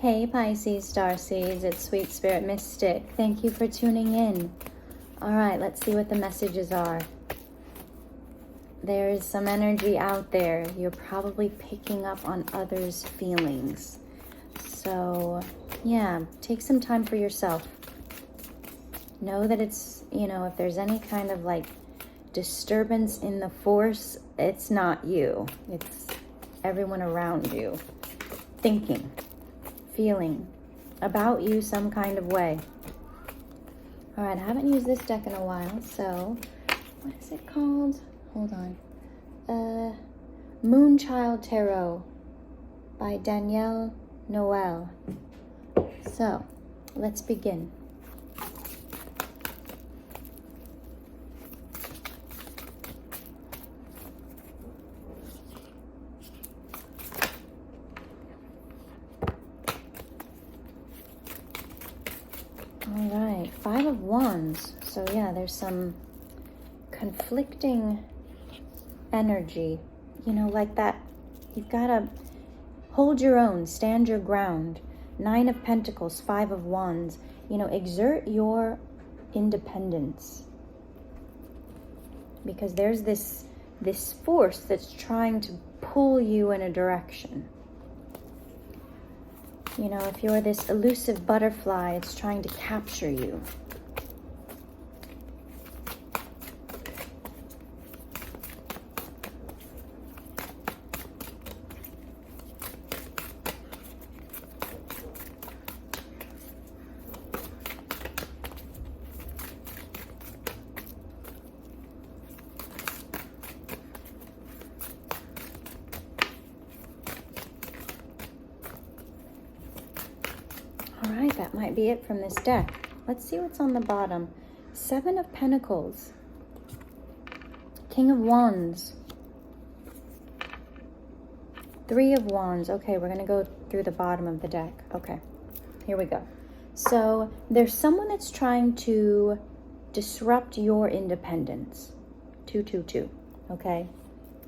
Hey Pisces Starseeds, it's Sweet Spirit Mystic. Thank you for tuning in. All right, let's see what the messages are. There is some energy out there. You're probably picking up on others' feelings. So, yeah, take some time for yourself. Know that it's, if there's any kind of like disturbance in the force, it's not you. It's everyone around you thinking, feeling about you some kind of way. All right, I haven't used this deck in a while, so what is it called? Hold on. Moonchild Tarot by Danielle Noel. So, let's begin. All right, Five of Wands. So yeah, there's some conflicting energy, like that. You've got to hold your own, stand your ground. Nine of Pentacles, Five of Wands. Exert your independence, because there's this force that's trying to pull you in a direction. If you're this elusive butterfly, it's trying to capture you. All right, that might be it from this deck. Let's see what's on the bottom. Seven of Pentacles. King of Wands. Three of Wands. Okay, we're going to go through the bottom of the deck. Okay, here we go. So there's someone that's trying to disrupt your independence. 222. Okay?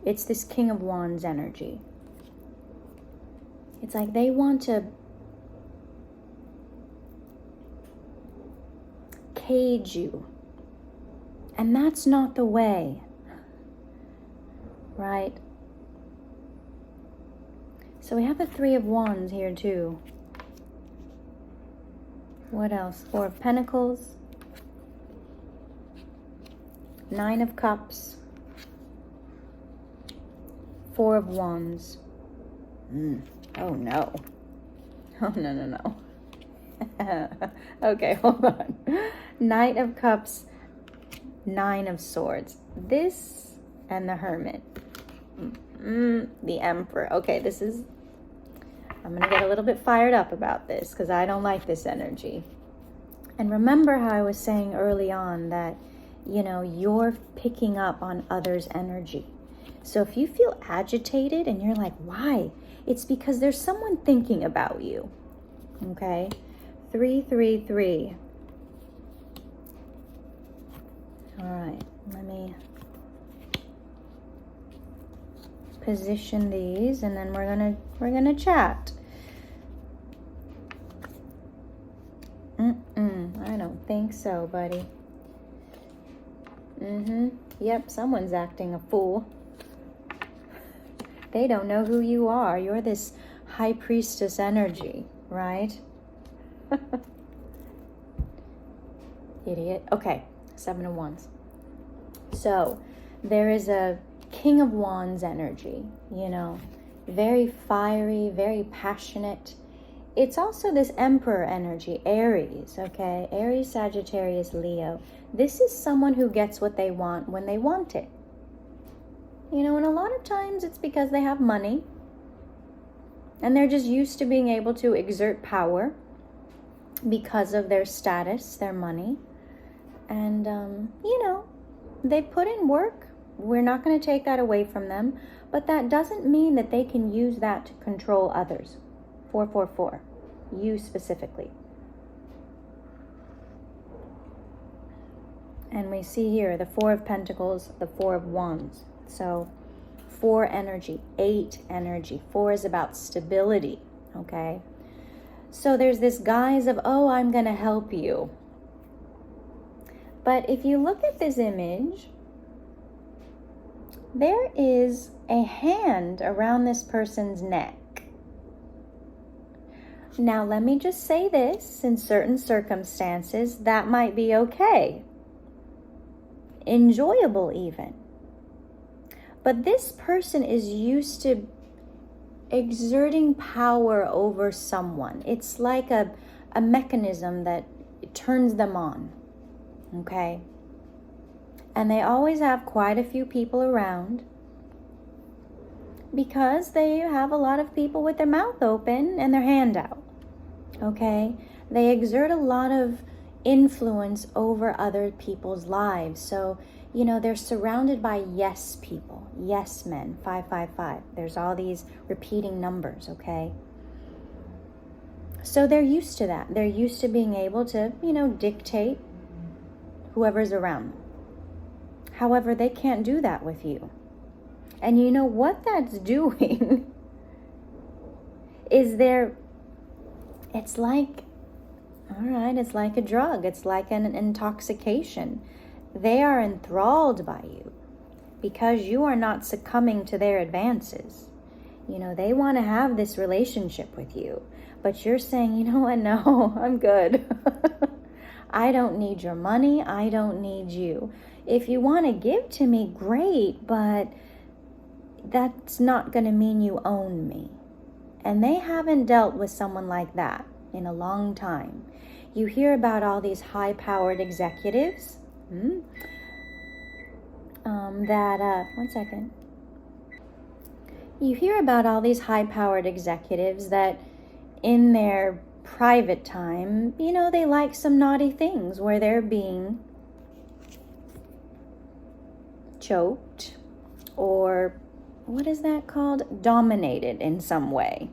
It's this King of Wands energy. It's like they want to cage you, and that's not the way, right? So we have the Three of Wands here too. What else? Four of Pentacles, Nine of Cups, Four of Wands. Oh no. Oh no. Okay, hold on. Knight of Cups, Nine of Swords. This and the Hermit. The Emperor. Okay, I'm going to get a little bit fired up about this because I don't like this energy. And remember how I was saying early on that, you're picking up on others' energy. So if you feel agitated and you're like, why? It's because there's someone thinking about you. Okay? 333. All right, let me position these, and then we're gonna chat. I don't think so, buddy. Yep, someone's acting a fool. They don't know who you are. You're this high priestess energy, right? Idiot. Okay, Seven of Wands. So there is a King of Wands energy, very fiery, very passionate. It's also this Emperor energy, Aries, okay? Aries, Sagittarius, Leo. This is someone who gets what they want when they want it. And a lot of times it's because they have money and they're just used to being able to exert power because of their status, their money. And, they put in work. We're not going to take that away from them. But that doesn't mean that they can use that to control others. 444. You specifically. And we see here the Four of Pentacles, the Four of Wands. So 4 energy, 8 energy. 4 is about stability, okay? So there's this guise of, oh, I'm going to help you. But if you look at this image, there is a hand around this person's neck. Now, let me just say this, in certain circumstances, that might be okay. Enjoyable even. But this person is used to exerting power over someone. It's like a mechanism that turns them on. Okay? And they always have quite a few people around because they have a lot of people with their mouth open and their hand out. Okay? They exert a lot of influence over other people's lives. So, they're surrounded by yes people, yes men, 555. There's all these repeating numbers, okay? So they're used to that. They're used to being able to, dictate whoever's around them. However, they can't do that with you. And you know what that's doing is it's like a drug. It's like an intoxication. They are enthralled by you because you are not succumbing to their advances. They want to have this relationship with you, but you're saying, you know what? No, I'm good. I don't need your money. I don't need you. If you want to give to me, great, but that's not going to mean you own me. And they haven't dealt with someone like that in a long time. You hear about all these high-powered executives one second. You hear about all these high-powered executives that in their private time, they like some naughty things where they're being choked or, what is that called? Dominated in some way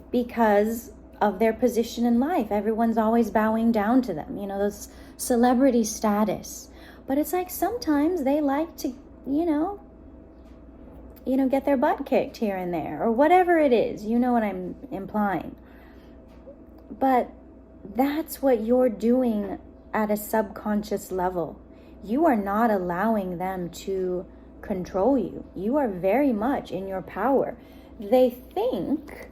because of their position in life. Everyone's always bowing down to them, those celebrity status. But it's like sometimes they like to, get their butt kicked here and there or whatever it is. You know what I'm implying. But that's what you're doing at a subconscious level. You are not allowing them to control you. You are very much in your power. They think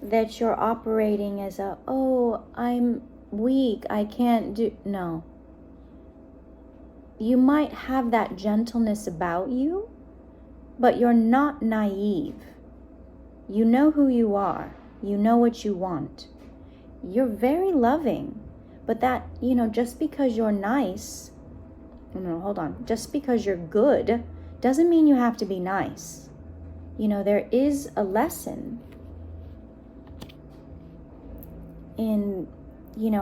that you're operating as I'm weak, I can't do. No. You might have that gentleness about you, but you're not naive. You know who you are. You know what you want. You're very loving, but that, just because you're nice, just because you're good doesn't mean you have to be nice. There is a lesson in,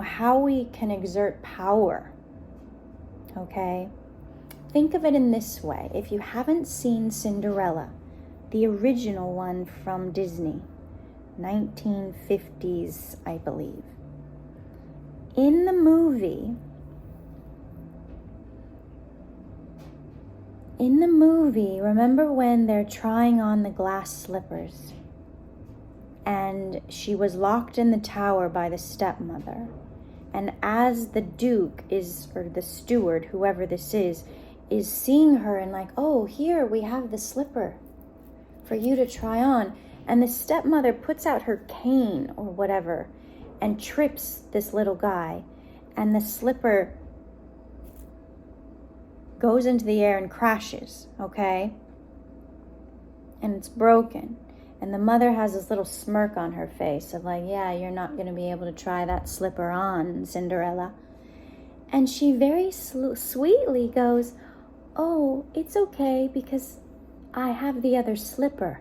how we can exert power. Okay? Think of it in this way. If you haven't seen Cinderella, the original one from Disney, 1950s, I believe. In the movie, remember when they're trying on the glass slippers and she was locked in the tower by the stepmother, and as the Duke or the steward, whoever this is seeing her and like, oh, here we have the slipper for you to try on, and the stepmother puts out her cane or whatever and trips this little guy, and the slipper goes into the air and crashes, okay? And it's broken. And the mother has this little smirk on her face of like, yeah, you're not going to be able to try that slipper on, Cinderella. And she very sweetly goes, oh, it's okay because I have the other slipper.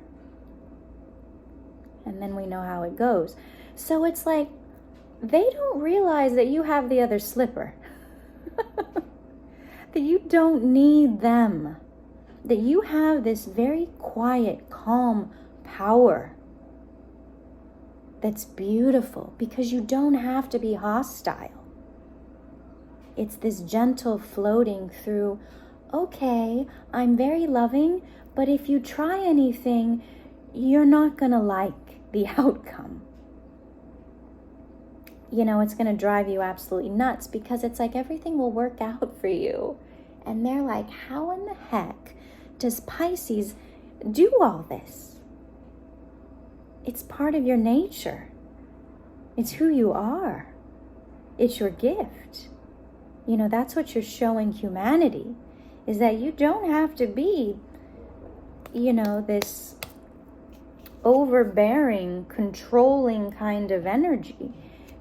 And then we know how it goes. So it's like, they don't realize that you have the other slipper. That you don't need them. That you have this very quiet, calm power that's beautiful because you don't have to be hostile. It's this gentle floating through, okay, I'm very loving, but if you try anything, you're not going to like the outcome. it's going to drive you absolutely nuts, because it's like everything will work out for you. And they're like, how in the heck does Pisces do all this? It's part of your nature. It's who you are. It's your gift. That's what you're showing humanity, is that you don't have to be, this overbearing, controlling kind of energy.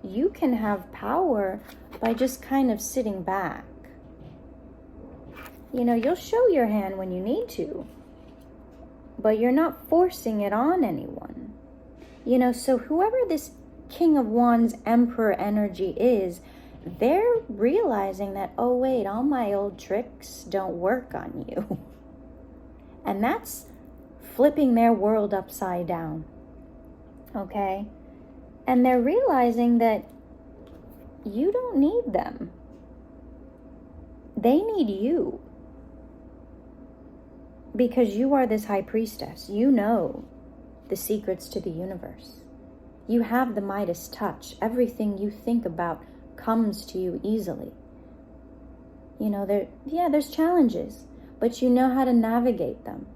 You can have power by just kind of sitting back. You'll show your hand when you need to, but you're not forcing it on anyone. So whoever this King of Wands Emperor energy is, they're realizing that, oh wait, all my old tricks don't work on you. And that's flipping their world upside down. Okay? And they're realizing that you don't need them. They need you. Because you are this high priestess. You know the secrets to the universe. You have the Midas touch. Everything you think about comes to you easily. There's challenges, but you know how to navigate them.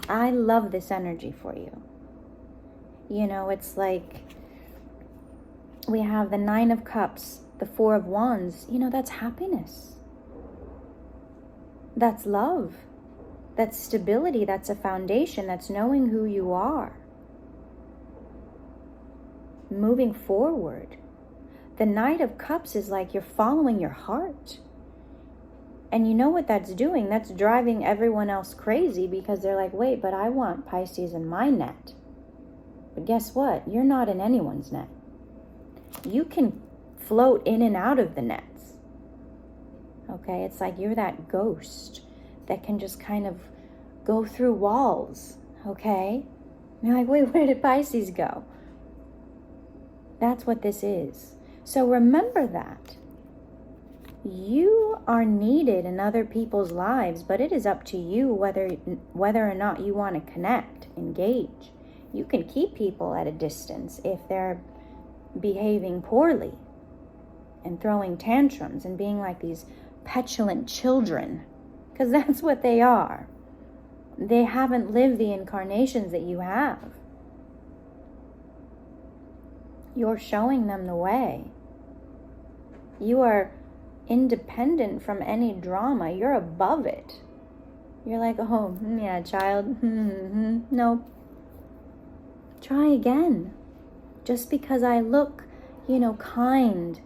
I love this energy for you. It's like we have the Nine of Cups, the Four of Wands. That's happiness. That's love. That's stability. That's a foundation. That's knowing who you are. Moving forward. The Knight of Cups is like you're following your heart. And you know what that's doing? That's driving everyone else crazy, because they're like, wait, but I want Pisces in my net. But guess what? You're not in anyone's net. You can float in and out of the nets. Okay? It's like you're that ghost that can just kind of go through walls. Okay? And you're like, wait, where did Pisces go? That's what this is. So remember that. You are needed in other people's lives, but it is up to you whether or not you want to connect, engage. You can keep people at a distance if they're behaving poorly and throwing tantrums and being like these petulant children, because that's what they are. They haven't lived the incarnations that you have. You're showing them the way. You are independent from any drama. You're above it. You're like, oh, yeah, child. No. Try again. Just because I look, kind,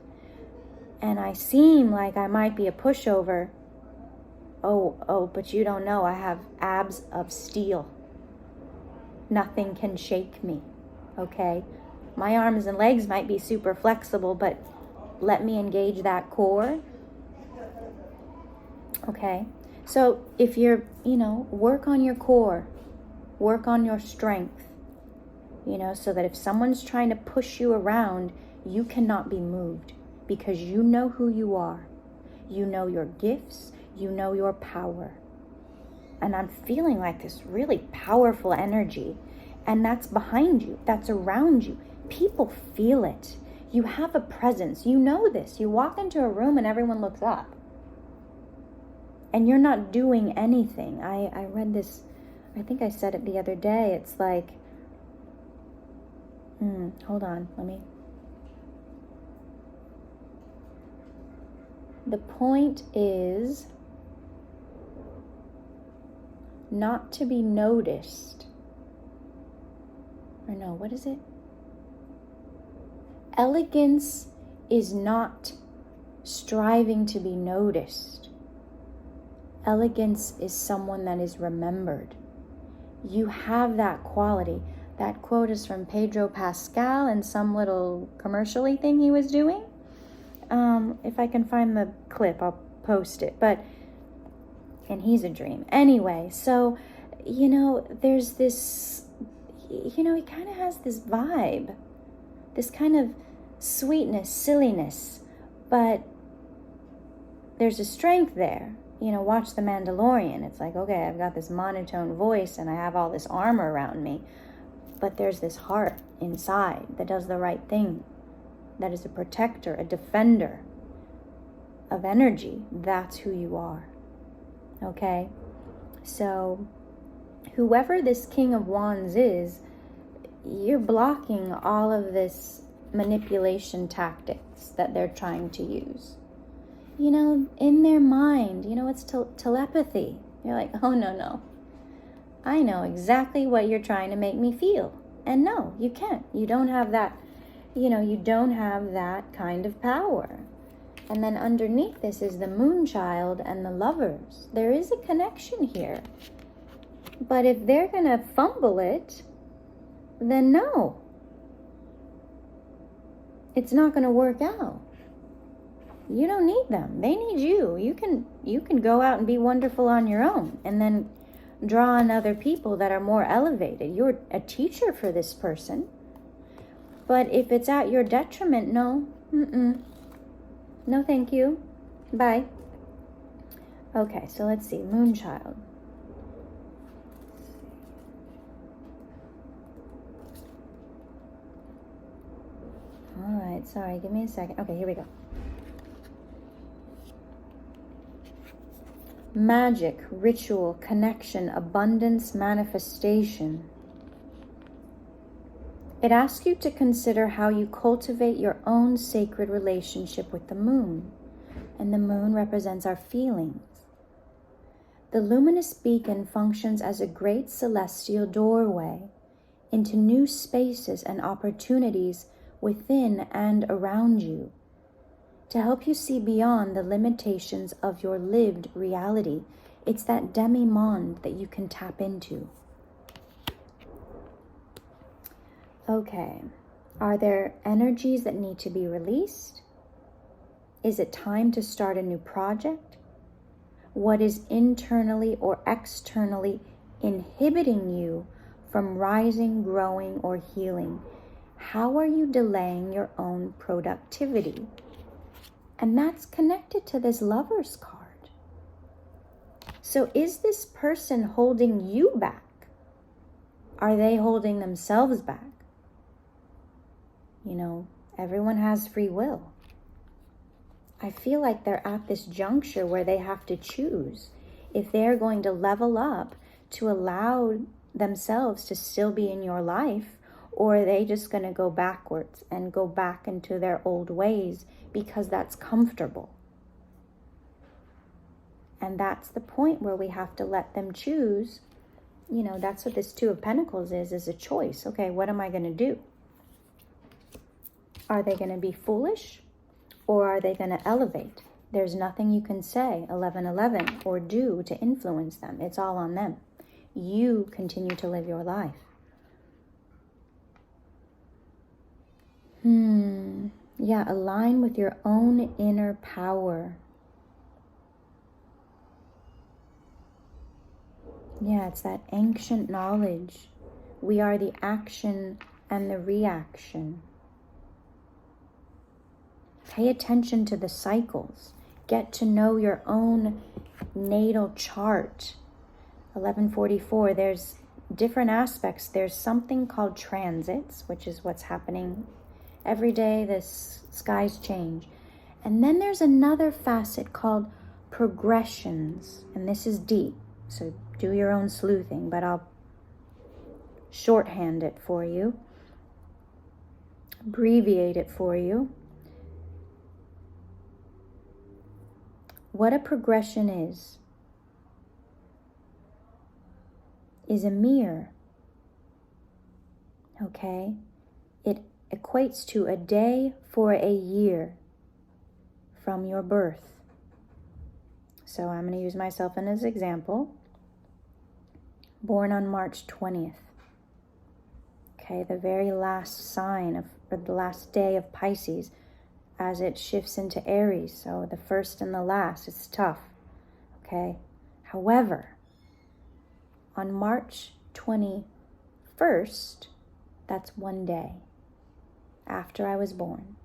and I seem like I might be a pushover. Oh, but you don't know. I have abs of steel. Nothing can shake me. Okay? My arms and legs might be super flexible, but let me engage that core. Okay? So if you're, work on your core, work on your strength, so that if someone's trying to push you around, you cannot be moved, because you know who you are. You know your gifts, you know your power. And I'm feeling like this really powerful energy, and that's behind you, that's around you. People feel it. You have a presence. You know this. You walk into a room and everyone looks up. And you're not doing anything. I read this, I think I said it the other day. It's like, hold on, the point is not to be noticed. Or no, what is it? Elegance is not striving to be noticed. Elegance is someone that is remembered. You have that quality. That quote is from Pedro Pascal and some little commercial-y thing he was doing. If I can find the clip, I'll post it. And he's a dream. Anyway, so, there's this, he kind of has this vibe. This kind of sweetness, silliness. But there's a strength there. Watch The Mandalorian. It's like, okay, I've got this monotone voice and I have all this armor around me. But there's this heart inside that does the right thing, that is a protector, a defender of energy. That's who you are. Okay? So whoever this King of Wands is, you're blocking all of this manipulation tactics that they're trying to use. You know, in their mind, you know, it's telepathy. You're like, oh, no. I know exactly what you're trying to make me feel. And no, you can't. You don't have that, you don't have that kind of power. And then underneath this is the moon child and the lovers. There is a connection here. But if they're going to fumble it, then no. It's not going to work out. You don't need them. They need you. You can go out and be wonderful on your own and then draw on other people that are more elevated. You're a teacher for this person. But if it's at your detriment, no. No, thank you. Bye. Okay, so let's see. Moonchild. All right, sorry. Give me a second. Okay, here we go. Magic, ritual, connection, abundance, manifestation. It asks you to consider how you cultivate your own sacred relationship with the moon. And the moon represents our feelings. The luminous beacon functions as a great celestial doorway into new spaces and opportunities within and around you, to help you see beyond the limitations of your lived reality. It's that demi-monde that you can tap into. Okay, are there energies that need to be released? Is it time to start a new project? What is internally or externally inhibiting you from rising, growing, or healing? How are you delaying your own productivity? And that's connected to this Lover's card. So is this person holding you back? Are they holding themselves back? You know, everyone has free will. I feel like they're at this juncture where they have to choose if they're going to level up to allow themselves to still be in your life, or are they just going to go backwards and go back into their old ways because that's comfortable. And that's the point where we have to let them choose. You know, that's what this Two of Pentacles is a choice. Okay, what am I going to do? Are they going to be foolish, or are they going to elevate? There's nothing you can say, 1111, or do to influence them. It's all on them. You continue to live your life. Yeah, align with your own inner power. Yeah, it's that ancient knowledge. We are the action and the reaction. Pay attention to the cycles. Get to know your own natal chart. 1144, there's different aspects. There's something called transits, which is what's happening every day. The skies change. And then there's another facet called progressions. And this is deep, so do your own sleuthing, but I'll shorthand it for you, abbreviate it for you. What a progression is a mirror, okay? It equates to a day for a year from your birth. So I'm going to use myself as an example. Born on March 20th. Okay, the very last sign or the last day of Pisces as it shifts into Aries. So the first and the last, it's tough. Okay. However, on March 21st, that's one day after I was born.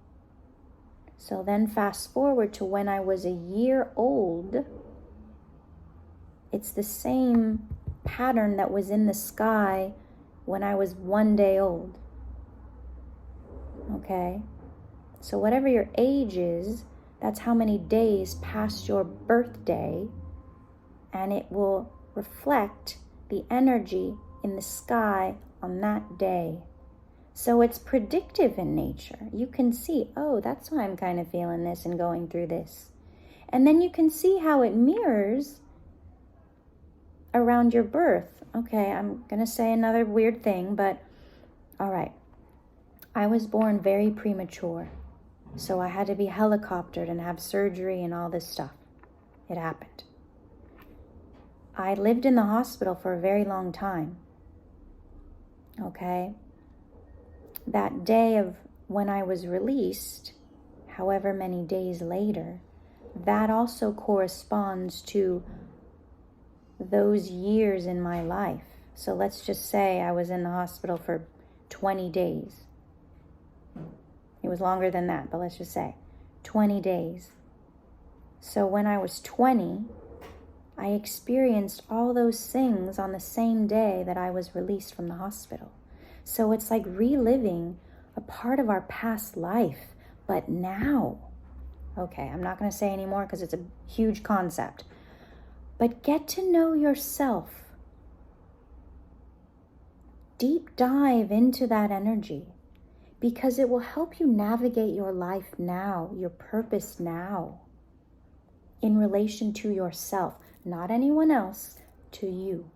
So then fast forward to when I was a year old, it's the same pattern that was in the sky when I was 1 day old. Okay? So whatever your age is, that's how many days past your birthday, and it will reflect the energy in the sky on that day. So it's predictive in nature. You can see, oh, that's why I'm kind of feeling this and going through this. And then you can see how it mirrors around your birth. Okay, I'm going to say another weird thing, but all right. I was born very premature. So I had to be helicoptered and have surgery and all this stuff. It happened. I lived in the hospital for a very long time. Okay? That day of when I was released, however many days later, that also corresponds to those years in my life. So let's just say I was in the hospital for 20 days. It was longer than that, but let's just say 20 days. So when I was 20, I experienced all those things on the same day that I was released from the hospital. So it's like reliving a part of our past life, but now. Okay, I'm not going to say anymore because it's a huge concept. But get to know yourself. Deep dive into that energy, because it will help you navigate your life now, your purpose now, in relation to yourself, not anyone else, to you.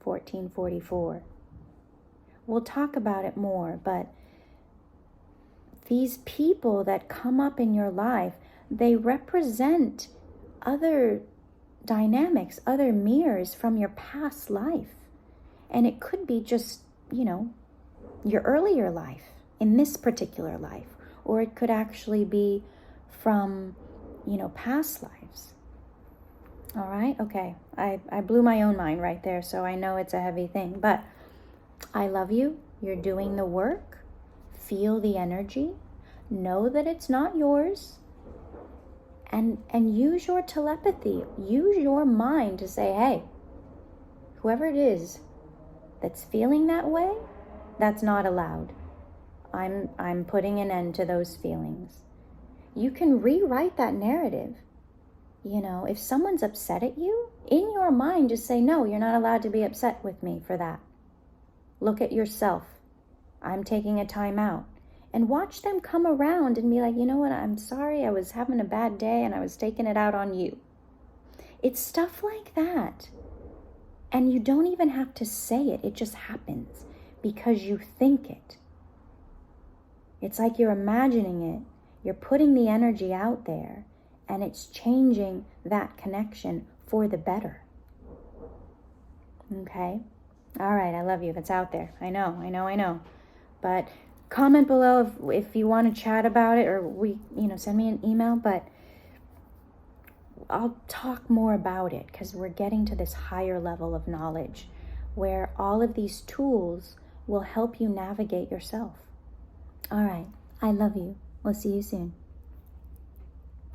1444. We'll talk about it more, but these people that come up in your life, they represent other dynamics, other mirrors from your past life. And it could be just, your earlier life, in this particular life, or it could actually be from, past lives. All right? Okay. I blew my own mind right there, so I know it's a heavy thing, but I love you. You're doing the work. Feel the energy. Know that it's not yours. And use your telepathy. Use your mind to say, hey, whoever it is that's feeling that way, that's not allowed. I'm putting an end to those feelings. You can rewrite that narrative. If someone's upset at you, in your mind, just say, no, you're not allowed to be upset with me for that. Look at yourself. I'm taking a time out. And watch them come around and be like, you know what, I'm sorry, I was having a bad day and I was taking it out on you. It's stuff like that. And you don't even have to say it. It just happens because you think it. It's like you're imagining it. You're putting the energy out there and it's changing that connection for the better. Okay? All right, I love you. It's out there. I know. But comment below if you want to chat about it, or send me an email, but I'll talk more about it because we're getting to this higher level of knowledge where all of these tools will help you navigate yourself. All right, I love you. We'll see you soon.